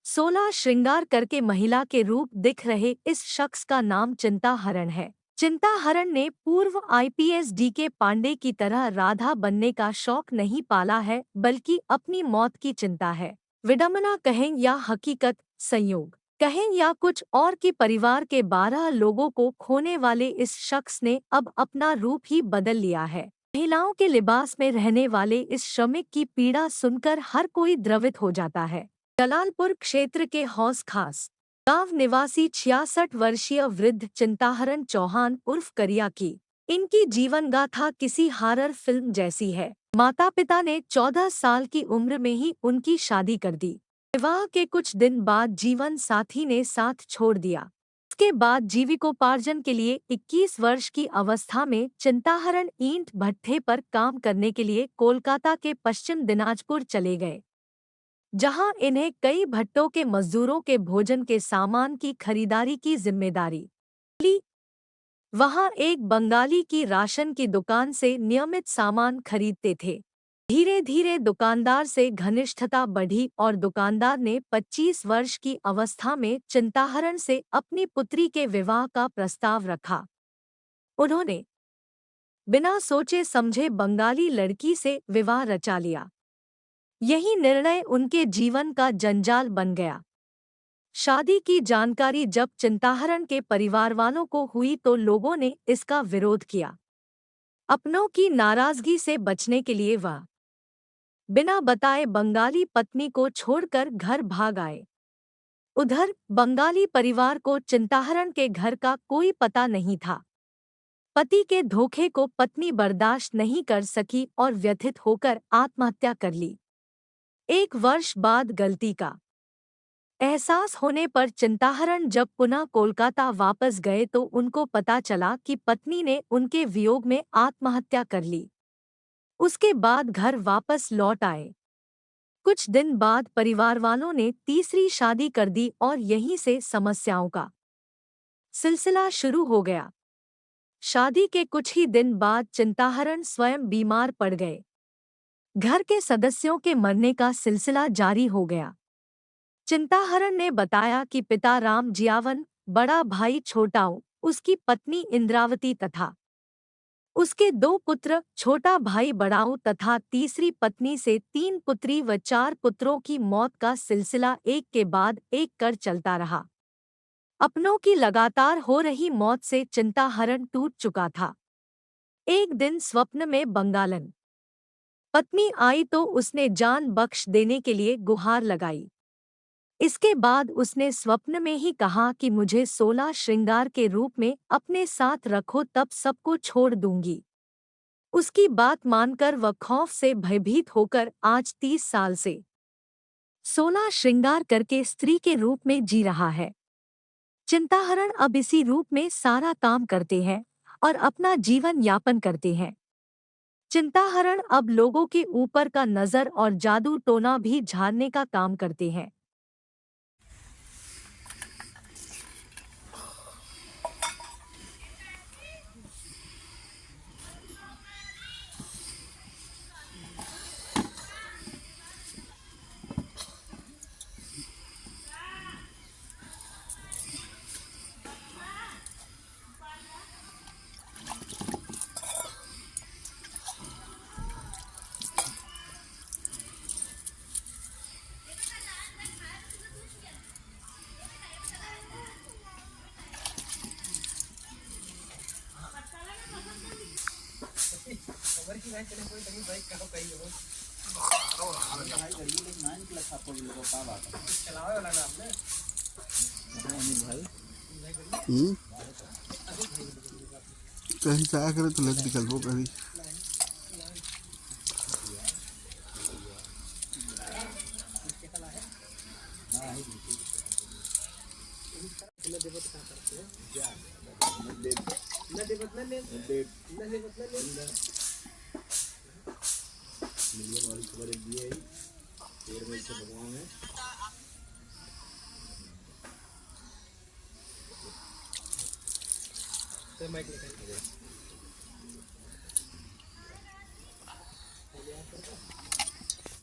16 श्रृंगार करके महिला के रूप दिख रहे इस शख्स का नाम चिंताहरण है। चिंताहरण ने पूर्व आईपीएस डीके पांडे की तरह राधा बनने का शौक नहीं पाला है, बल्कि अपनी मौत की चिंता है। विडंबना कहें या हकीकत, संयोग कहें या कुछ और, के परिवार के 12 लोगों को खोने वाले इस शख्स ने अब अपना रूप ही बदल लिया है। महिलाओं के लिबास में रहने वाले इस श्रमिक की पीड़ा सुनकर हर कोई द्रवित हो जाता है। जलालपुर क्षेत्र के हौस खास गांव निवासी 66 वर्षीय वृद्ध चिंताहरण चौहान उर्फ करिया की इनकी जीवन गाथा किसी हॉरर फिल्म जैसी है। माता पिता ने 14 साल की उम्र में ही उनकी शादी कर दी। विवाह के कुछ दिन बाद जीवन साथी ने साथ छोड़ दिया। इसके बाद जीविकोपार्जन के लिए 21 वर्ष की अवस्था में चिंताहरण ईंट भट्ठे पर काम करने के लिए कोलकाता के पश्चिम दिनाजपुर चले गए, जहां इन्हें कई भट्टों के मजदूरों के भोजन के सामान की खरीदारी की जिम्मेदारी मिली। वहां एक बंगाली की राशन की दुकान से नियमित सामान खरीदते थे। धीरे धीरे दुकानदार से घनिष्ठता बढ़ी और दुकानदार ने 25 वर्ष की अवस्था में चिंताहरण से अपनी पुत्री के विवाह का प्रस्ताव रखा। उन्होंने बिना सोचे समझे बंगाली लड़की से विवाह रचा लिया। यही निर्णय उनके जीवन का जंजाल बन गया। शादी की जानकारी जब चिंताहरण के परिवार वालों को हुई तो लोगों ने इसका विरोध किया। अपनों की नाराजगी से बचने के लिए वह बिना बताए बंगाली पत्नी को छोड़कर घर भाग आए। उधर बंगाली परिवार को चिंताहरण के घर का कोई पता नहीं था। पति के धोखे को पत्नी बर्दाश्त नहीं कर सकी और व्यथित होकर आत्महत्या कर ली। 1 वर्ष बाद गलती का एहसास होने पर चिंताहरण जब पुनः कोलकाता वापस गए तो उनको पता चला कि पत्नी ने उनके वियोग में आत्महत्या कर ली। उसके बाद घर वापस लौट आए। कुछ दिन बाद परिवार वालों ने तीसरी शादी कर दी और यहीं से समस्याओं का सिलसिला शुरू हो गया। शादी के कुछ ही दिन बाद चिंताहरण स्वयं बीमार पड़ गए। घर के सदस्यों के मरने का सिलसिला जारी हो गया। चिंताहरण ने बताया कि पिता राम जियावन, बड़ा भाई छोटाऊ, उसकी पत्नी इंद्रावती तथा उसके 2 पुत्र, छोटा भाई बड़ाऊ तथा तीसरी पत्नी से 3 पुत्री व 4 पुत्रों की मौत का सिलसिला एक के बाद एक कर चलता रहा। अपनों की लगातार हो रही मौत से चिंताहरण टूट चुका था। एक दिन स्वप्न में बंगालन पत्नी आई तो उसने जान बख्श देने के लिए गुहार लगाई। इसके बाद उसने स्वप्न में ही कहा कि मुझे 16 श्रृंगार के रूप में अपने साथ रखो, तब सबको छोड़ दूंगी। उसकी बात मानकर वह खौफ से भयभीत होकर आज 30 साल से 16 श्रृंगार करके स्त्री के रूप में जी रहा है। चिंताहरण अब इसी रूप में सारा काम करते हैं और अपना जीवन यापन करते हैं। चिंताहरण अब लोगों के ऊपर का नजर और जादू टोना भी झाड़ने का काम करते हैं। कहीं जाया करे तो लग निकल वो कभी मिलियन वाली खबर एक दी है पेड़ में से भगवान है तो माइक निकाल